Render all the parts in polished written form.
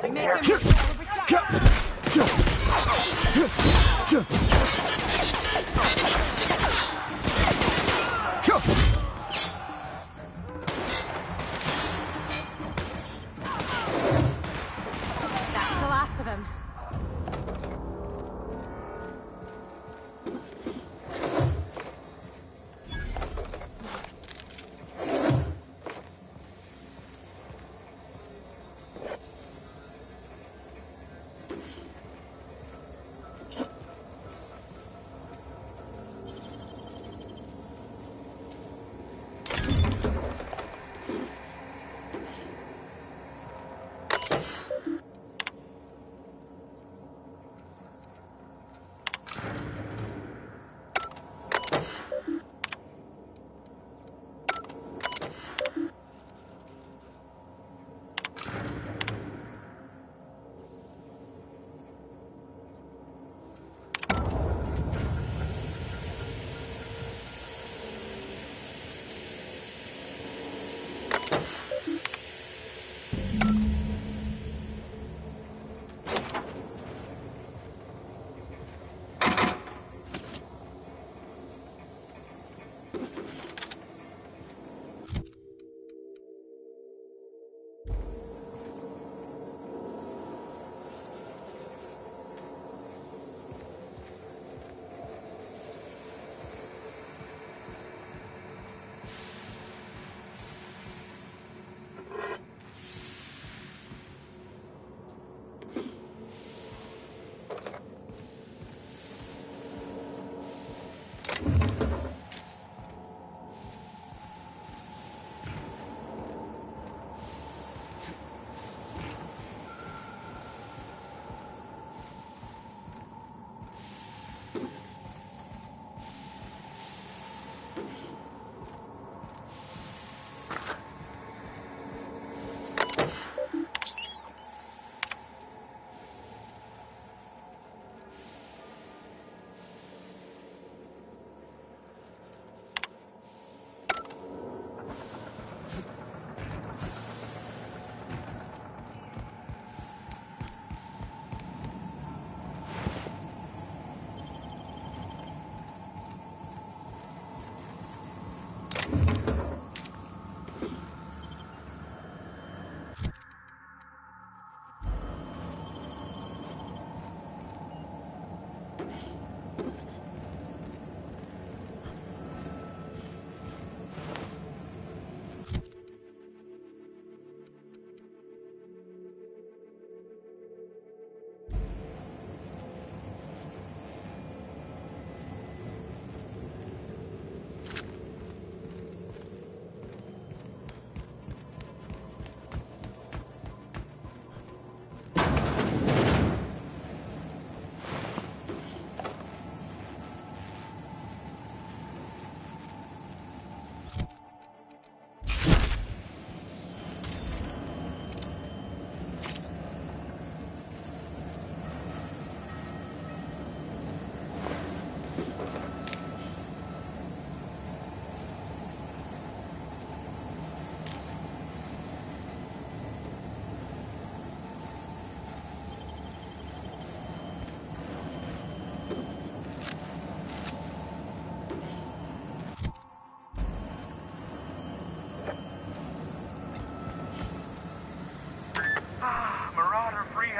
Make him look That's the last of him.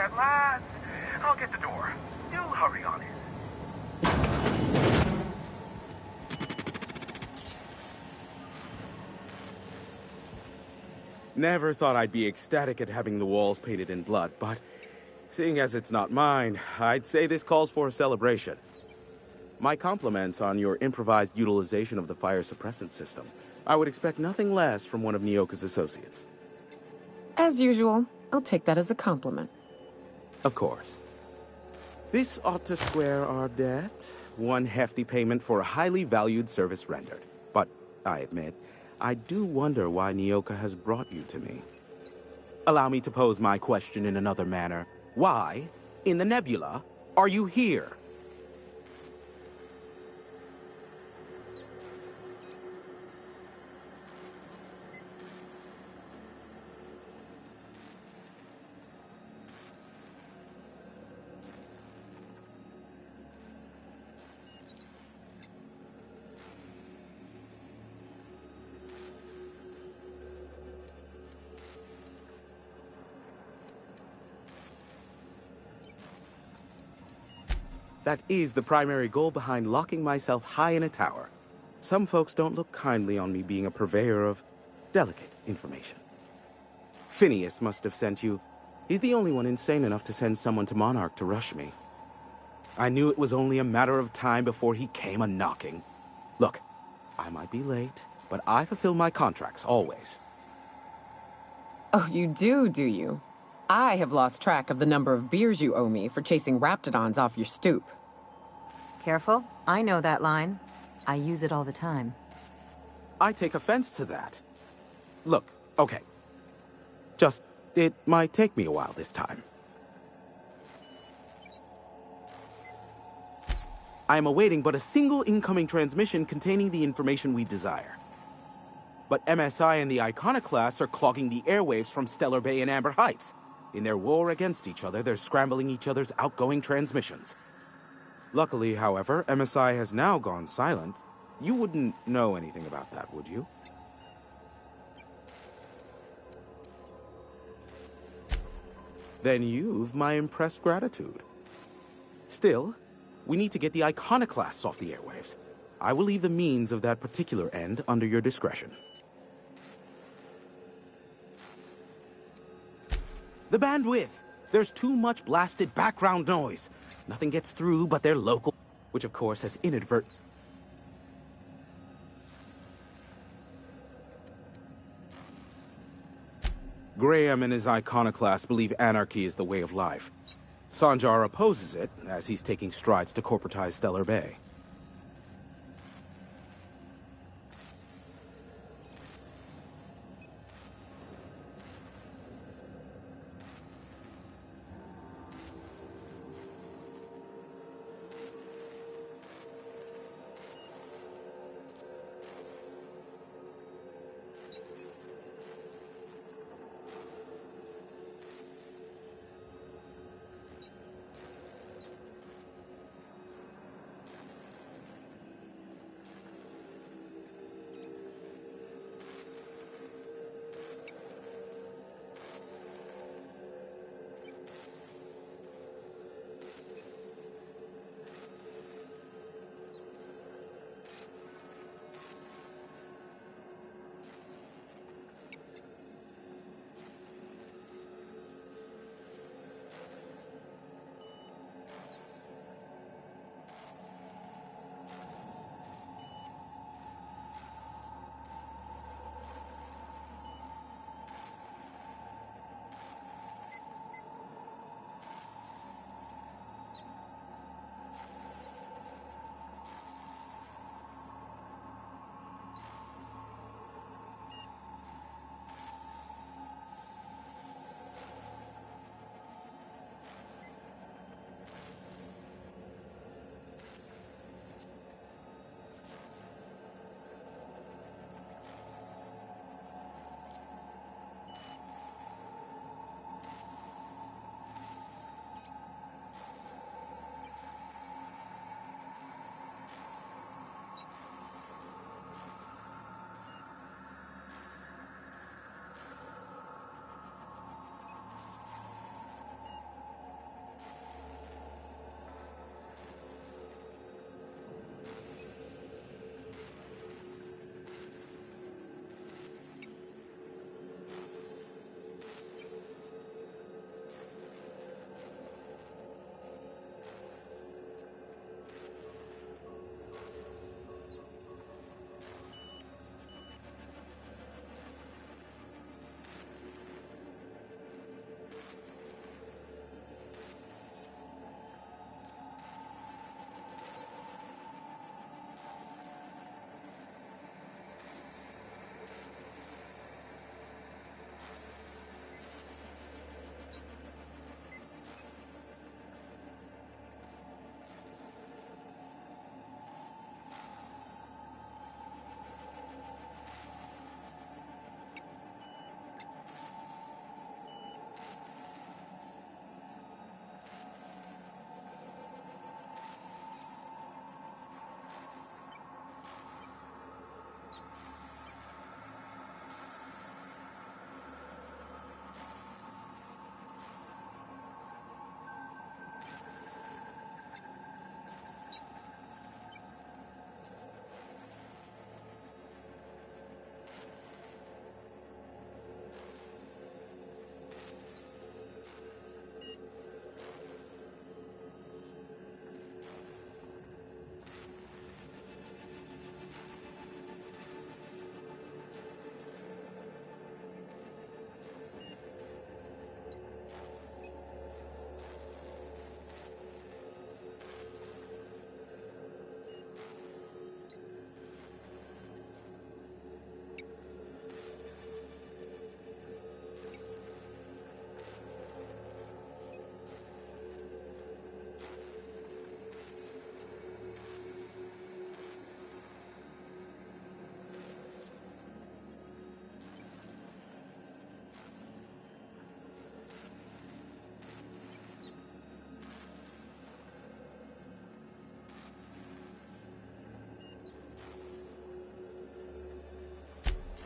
At last! I'll get the door. You hurry on in. Never thought I'd be ecstatic at having the walls painted in blood, but seeing as it's not mine, I'd say this calls for a celebration. My compliments on your improvised utilization of the fire suppressant system. I would expect nothing less from one of Nyoka's associates. As usual, I'll take that as a compliment. Of course. This ought to square our debt. One hefty payment for a highly valued service rendered. But, I admit, I do wonder why Nyoka has brought you to me. Allow me to pose my question in another manner. Why, in the nebula, are you here? That is the primary goal behind locking myself high in a tower. Some folks don't look kindly on me being a purveyor of delicate information. Phineas must have sent you. He's the only one insane enough to send someone to Monarch to rush me. I knew it was only a matter of time before he came a-knocking. Look, I might be late, but I fulfill my contracts, always. Oh, you do you? I have lost track of the number of beers you owe me for chasing raptidons off your stoop. Careful. I know that line. I use it all the time. I take offense to that. Look, okay. Just, it might take me a while this time. I am awaiting but a single incoming transmission containing the information we desire. But MSI and the Iconoclasts are clogging the airwaves from Stellar Bay and Amber Heights. In their war against each other, they're scrambling each other's outgoing transmissions. Luckily, however, MSI has now gone silent. You wouldn't know anything about that, would you? Then you've my impressed gratitude. Still, we need to get the Iconoclasts off the airwaves. I will leave the means of that particular end under your discretion. The bandwidth! There's too much blasted background noise. Nothing gets through but their local, which of course has inadvertent. Graham and his iconoclasts believe anarchy is the way of life. Sanjar opposes it, as he's taking strides to corporatize Stellar Bay.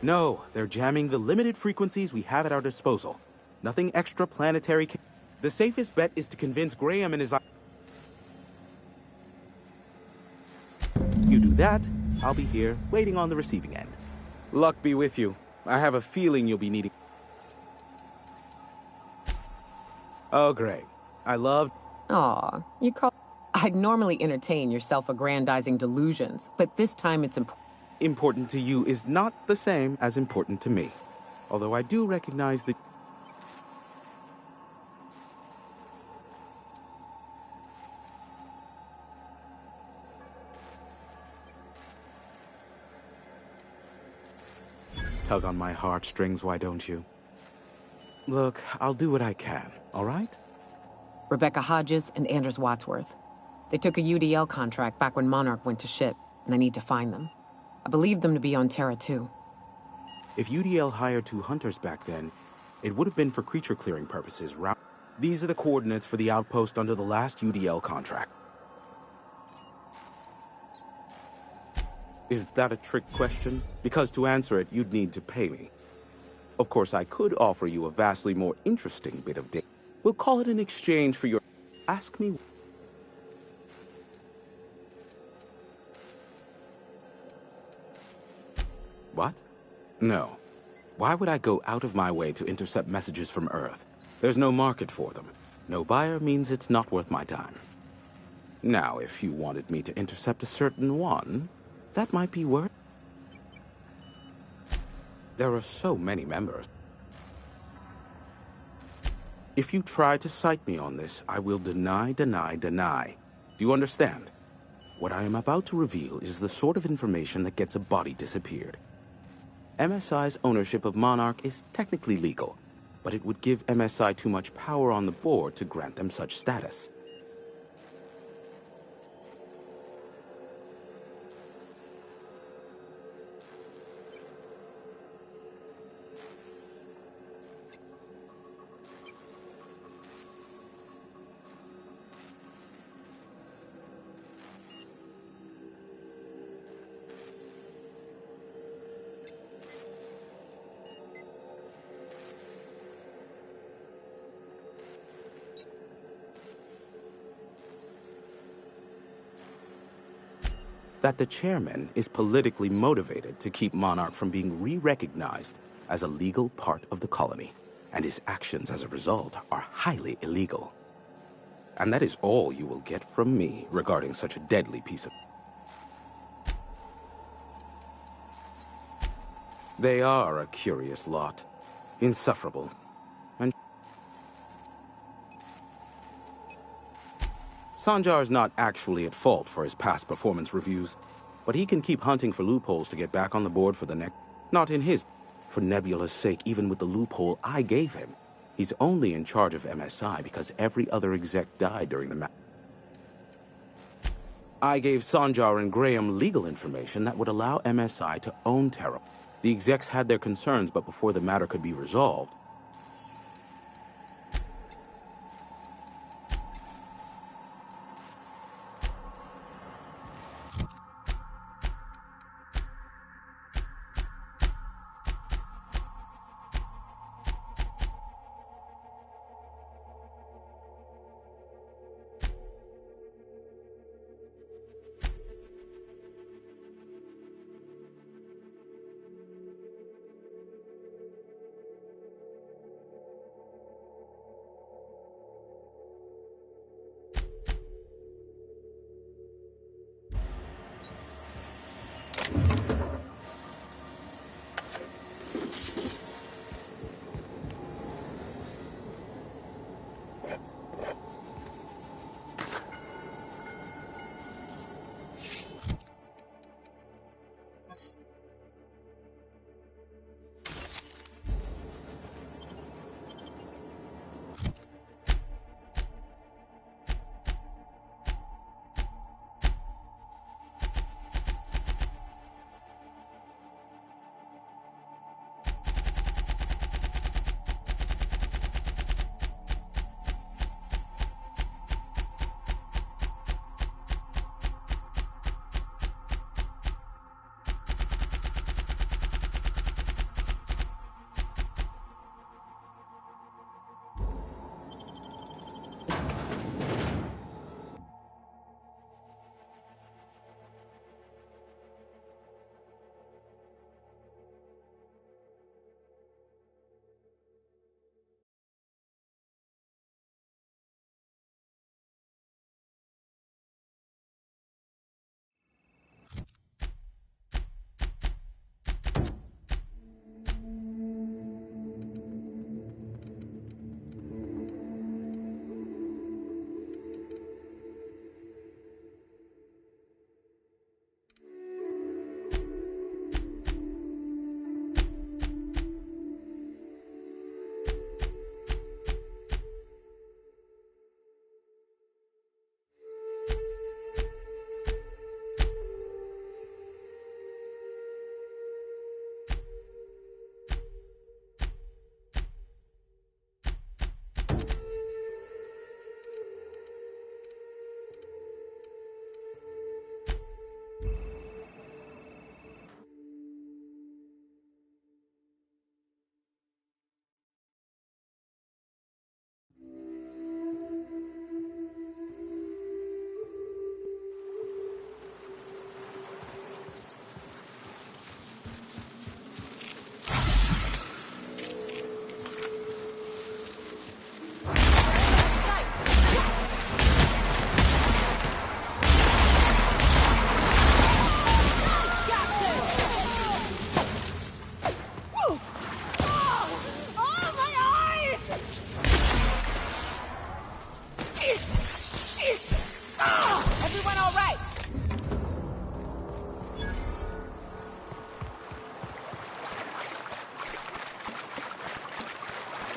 No, they're jamming the limited frequencies we have at our disposal. Nothing extraplanetary. The safest bet is to convince Graham and his... You do that, I'll be here, waiting on the receiving end. Luck be with you. I have a feeling you'll be needing... Oh, great. I love... Aw, you call... I'd normally entertain your self-aggrandizing delusions, but this time it's Important to you is not the same as important to me. Although I do recognize that... Tug on my heartstrings, why don't you? Look, I'll do what I can, all right? Rebecca Hodges and Anders Wadsworth. They took a UDL contract back when Monarch went to shit, and I need to find them. I believe them to be on Terra too. If UDL hired 2 hunters back then, it would have been for creature clearing purposes. These are the coordinates for the outpost under the last UDL contract. Is that a trick question? Because to answer it, you'd need to pay me. Of course, I could offer you a vastly more interesting bit of data. We'll call it an exchange for your... Ask me... What? No. Why would I go out of my way to intercept messages from Earth? There's no market for them. No buyer means it's not worth my time. Now, if you wanted me to intercept a certain one, that might be worth... There are so many members. If you try to cite me on this, I will deny. Do you understand? What I am about to reveal is the sort of information that gets a body disappeared. MSI's ownership of Monarch is technically legal, but it would give MSI too much power on the board to grant them such status. That the chairman is politically motivated to keep Monarch from being re-recognized as a legal part of the colony, and his actions as a result are highly illegal. And that is all you will get from me regarding such a deadly piece of... They are a curious lot. Insufferable. And... Sanjar's not actually at fault for his past performance reviews, but he can keep hunting for loopholes to get back on the board for the next... Not in his... For Nebula's sake, even with the loophole I gave him, he's only in charge of MSI because every other exec died during the I gave Sanjar and Graham legal information that would allow MSI to own Terra. The execs had their concerns, but before the matter could be resolved,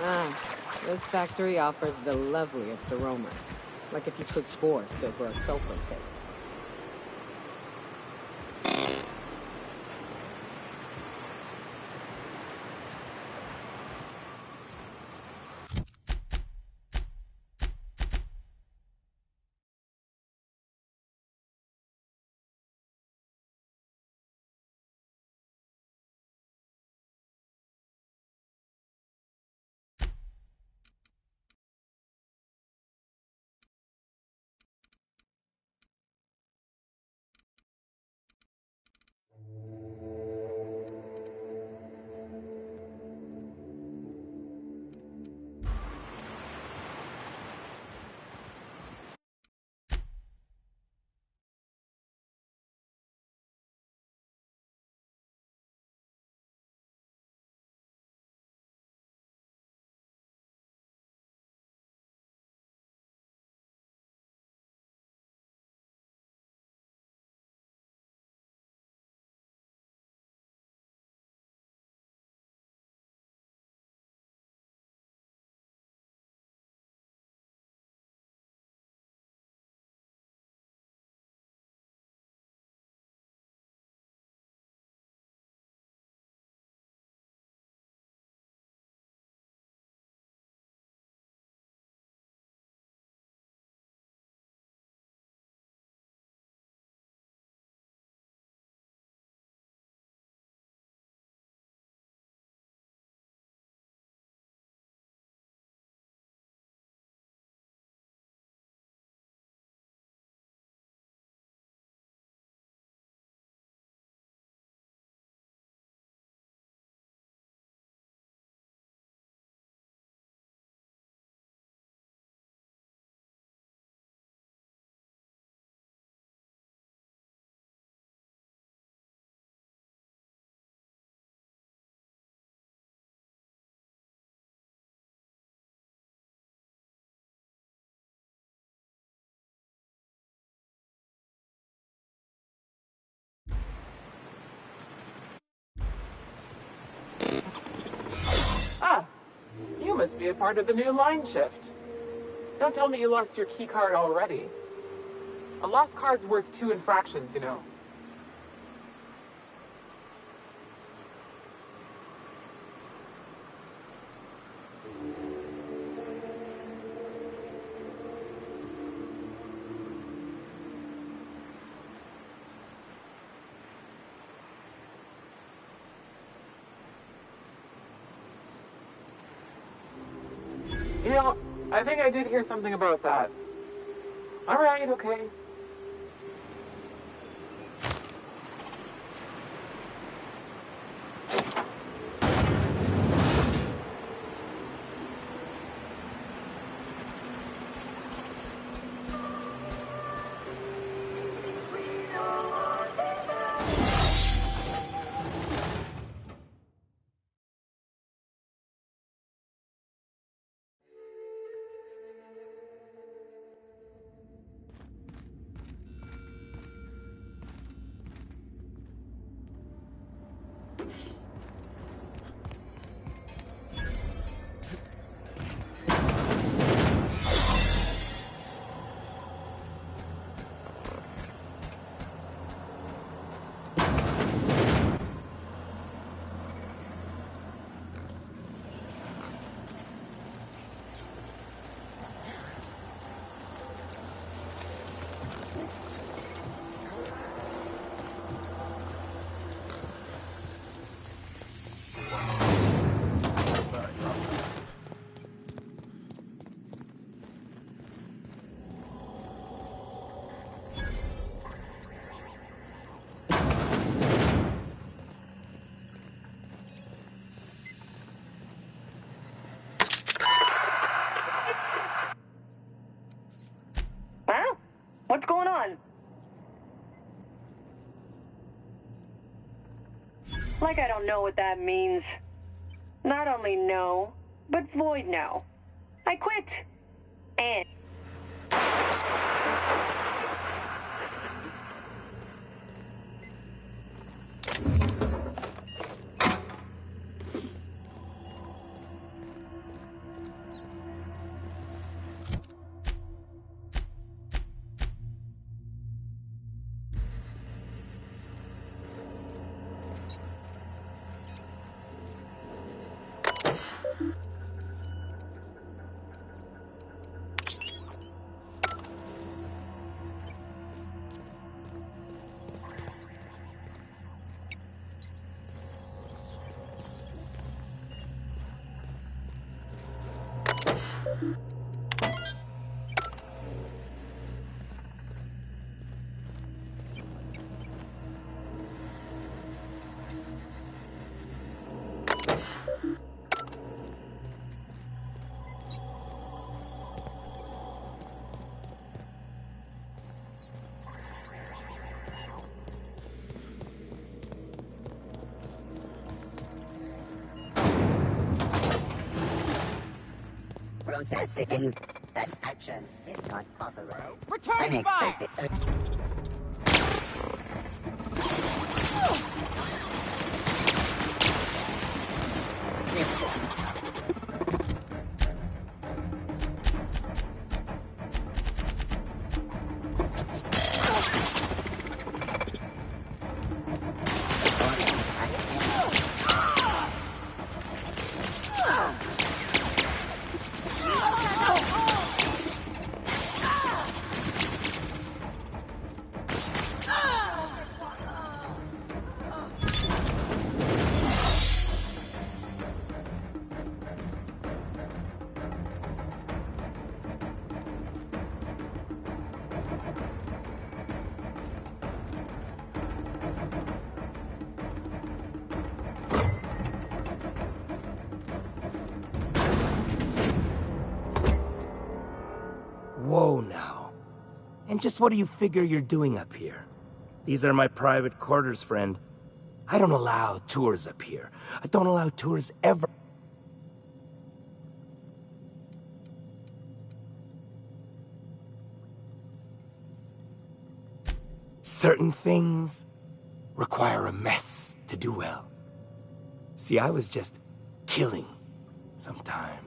Ah, this factory offers the loveliest aromas. Like if you cooked Borst over a sulfur pit. Ah, you must be a part of the new line shift. Don't tell me you lost your key card already. A lost card's worth 2 infractions, you know. You know, I think I did hear something about that. Alright, okay. Huh? What's going on? Like I don't know what that means. Not only no, but void no. I quit. And... Processing. That action is not authorized. Return fire! Whoa now. And just what do you figure you're doing up here? These are my private quarters, friend. I don't allow tours up here. I don't allow tours ever. Certain things require a mess to do well. See, I was just killing sometime.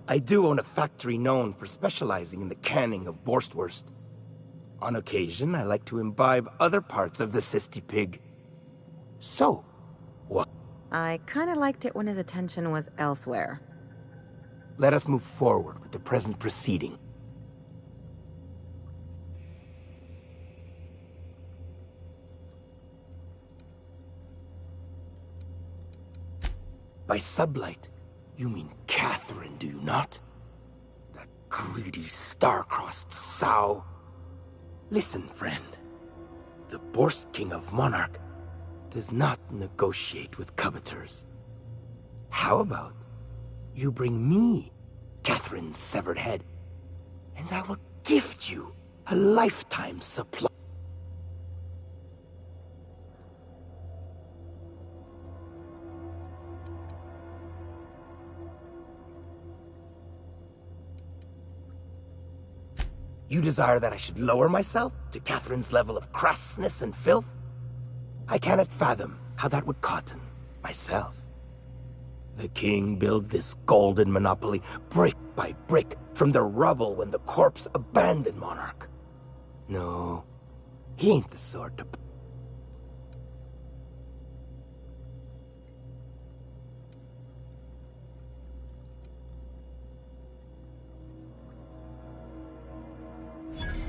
I do own a factory known for specializing in the canning of Borstwurst. On occasion, I like to imbibe other parts of the Cysty Pig. So, what? I kinda liked it when his attention was elsewhere. Let us move forward with the present proceeding. By sublight, you mean Catherine, do you not? That greedy, star-crossed sow. Listen, friend. The Borst King of Monarch does not negotiate with coveters. How about you bring me Catherine's severed head, and I will gift you a lifetime supply. You desire that I should lower myself to Catherine's level of crassness and filth? I cannot fathom how that would cotton myself. The king built this golden monopoly brick by brick from the rubble when the corpse abandoned Monarch. No, he ain't the sort to...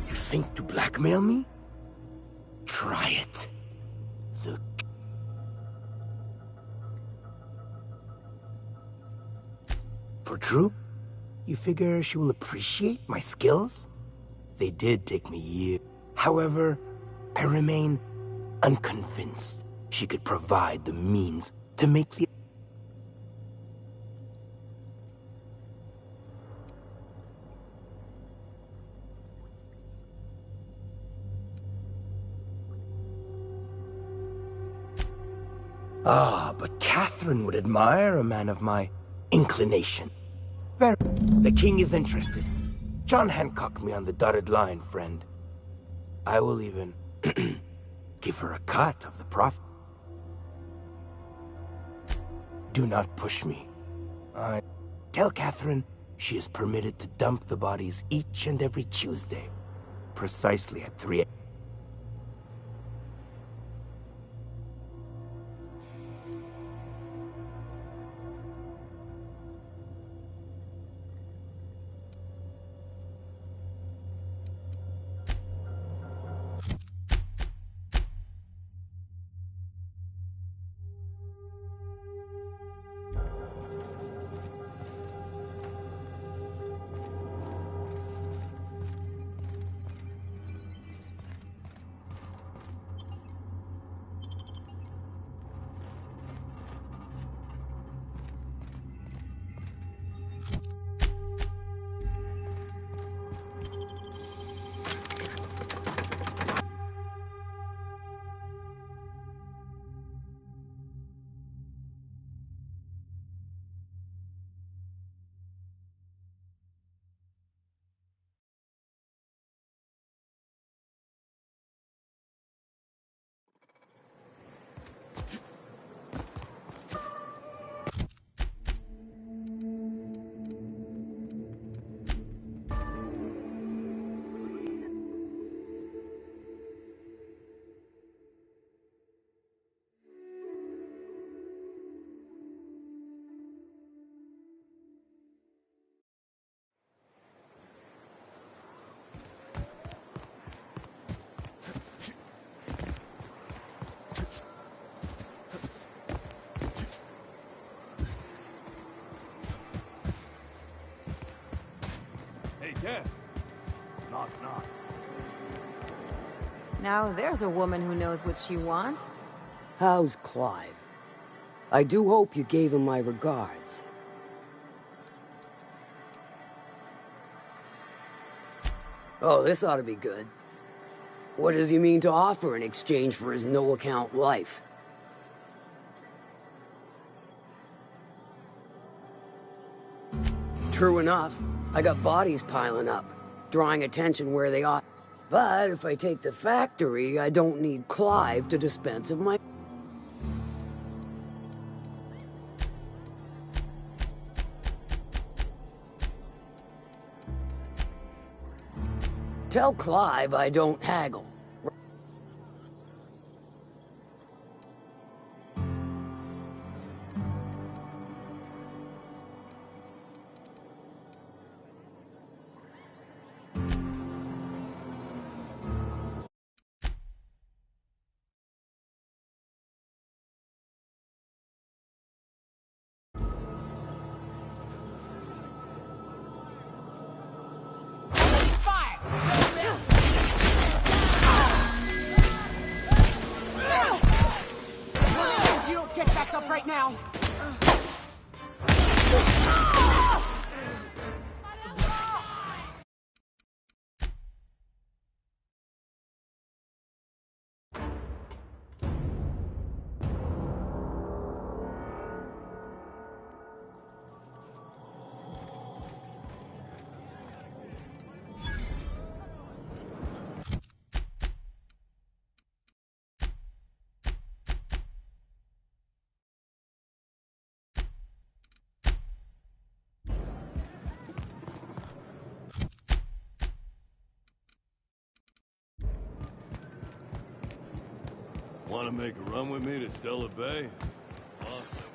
You think to blackmail me? Try it. The... For true? You figure she will appreciate my skills? They did take me years. However, I remain unconvinced she could provide the means to make the... Ah, but Catherine would admire a man of my inclination. Very. The king is interested. John Hancock me on the dotted line, friend. I will even give her a cut of the profit. Do not push me. I tell Catherine she is permitted to dump the bodies each and every Tuesday, precisely at 3 a.m. Yes. Knock, knock. Now there's a woman who knows what she wants. How's Clive? I do hope you gave him my regards. Oh, this ought to be good. What does he mean to offer in exchange for his no-account life? True enough. I got bodies piling up, drawing attention where they ought. But if I take the factory, I don't need Clive to dispense of my... Tell Clive I don't haggle. Want to make a run with me to Stella Bay? Awesome.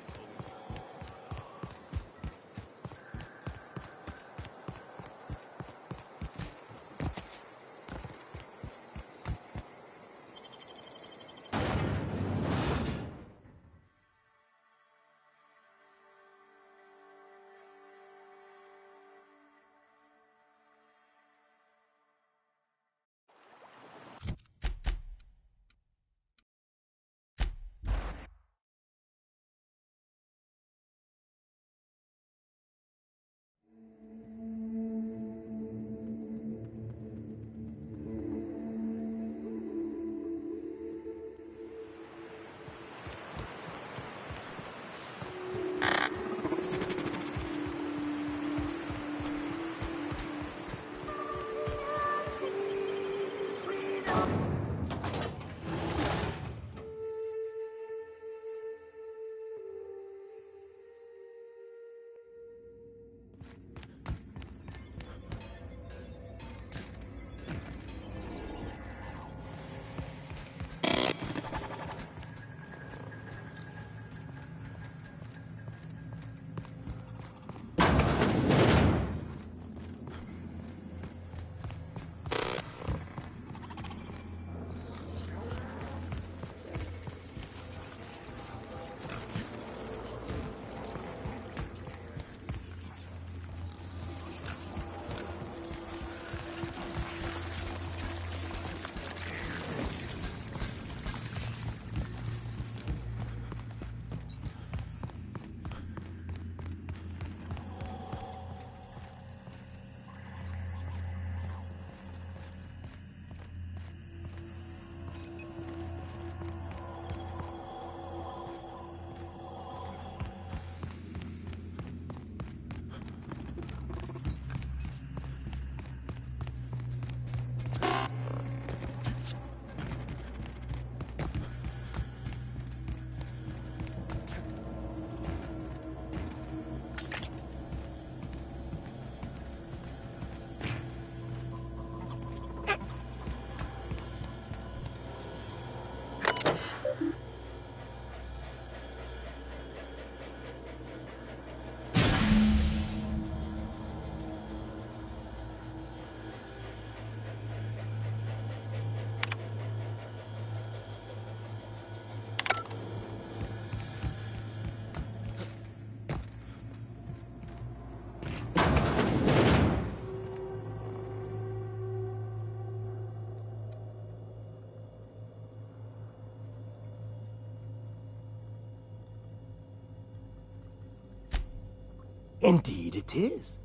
Indeed it is.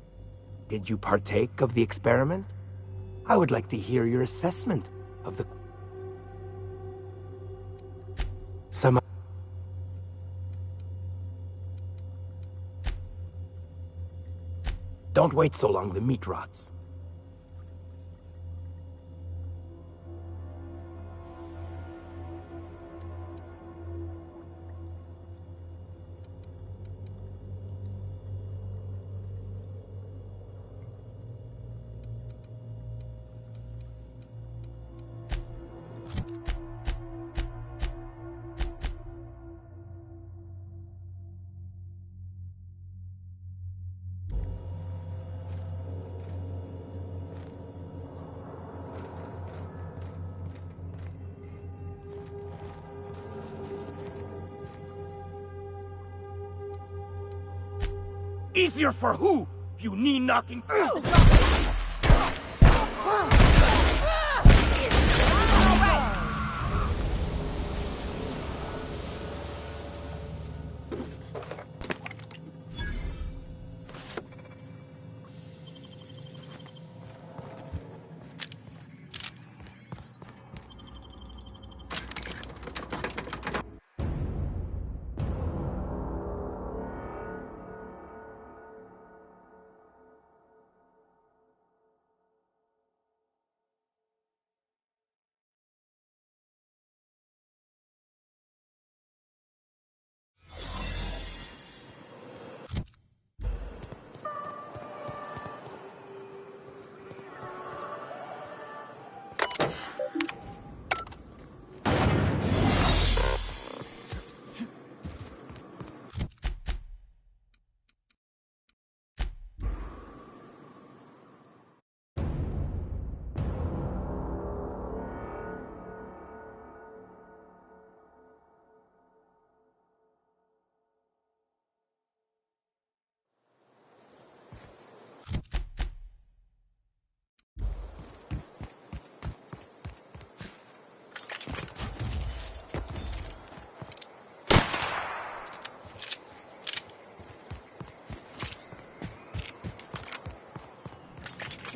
Did you partake of the experiment? I would like to hear your assessment of the... Some... Don't wait so long, the meat rots. Easier for who? You knee-knocking...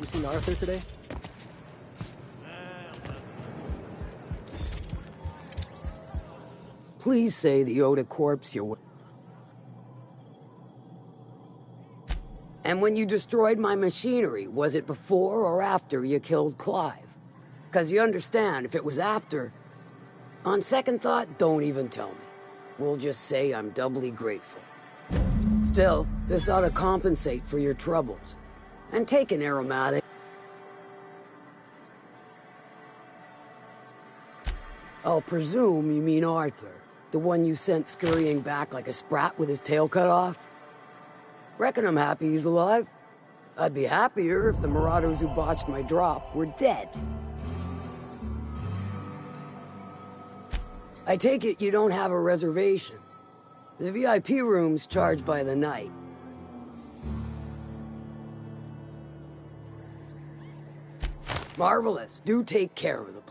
You seen Arthur today? Please say the Yoda corpse you're... And when you destroyed my machinery, was it before or after you killed Clive? Because you understand, if it was after... On second thought, don't even tell me. We'll just say I'm doubly grateful. Still, this ought to compensate for your troubles. And take an aromatic. I'll presume you mean Arthur, the one you sent scurrying back like a sprat with his tail cut off? Reckon I'm happy he's alive. I'd be happier if the marauders who botched my drop were dead. I take it you don't have a reservation. The VIP room's charged by the night. Marvelous. Do take care of them.